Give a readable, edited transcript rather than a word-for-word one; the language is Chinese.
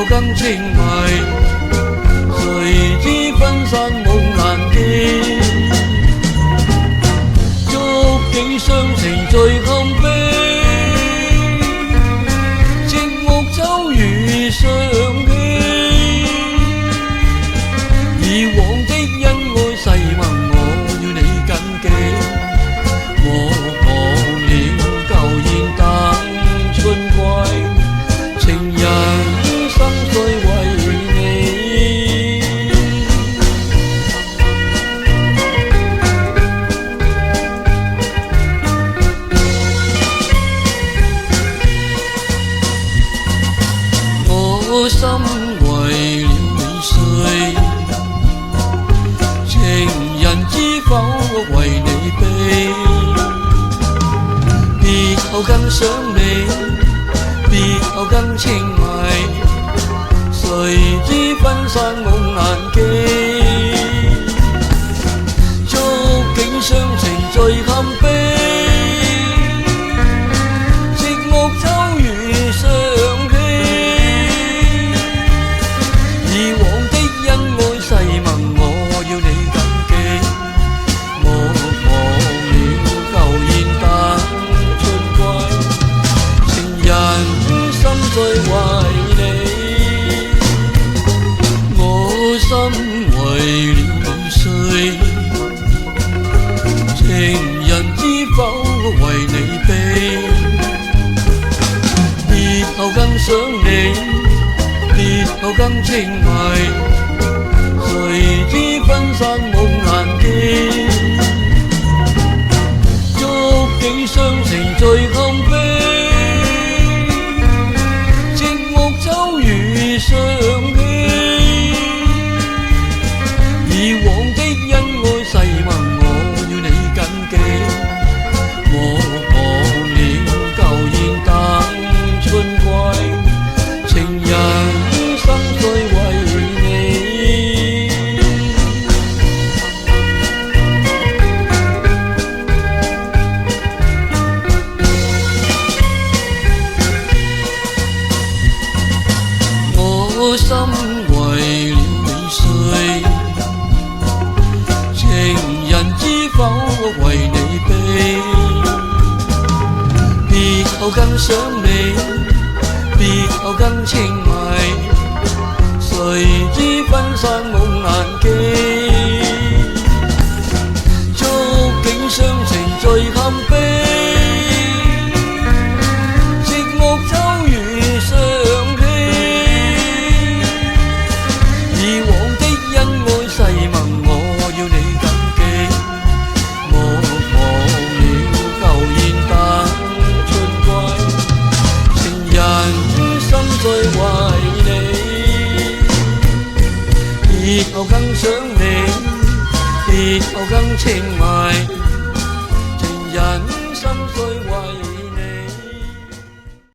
更情迷，誰知分散夢難記，觸景傷情最堪悲，寂寞秋雨想起，以往的恩愛誓盟我要你緊記，我忘了舊宴等春歸，情人心碎為你。我心為了你碎，情人知否我為你悲，別後更想你，別後更情迷，誰知分散夢難記，觸景傷情最堪悲，寂寞秋雨想起，以往的恩愛誓盟我要你緊記，我忘了舊宴等春歸，情人心碎為你。心為了你碎，情人知否我為你悲，別後更想你，別後更情迷，誰知分散夢難記，觸景傷情最堪悲，寂寞秋雨想起，以往的恩愛誓盟我要你緊記，我忘了舊宴等春歸，情人心碎為你。我心為了你碎，情人知否我為你悲，別後更想你，別後更情迷，誰知分散夢難記，觸景傷情最堪悲，寂寞秋雨想起，以往的恩愛誓盟我要你緊記，我忘了舊宴等春歸，情人心碎為你，別後更想你，別後更情迷。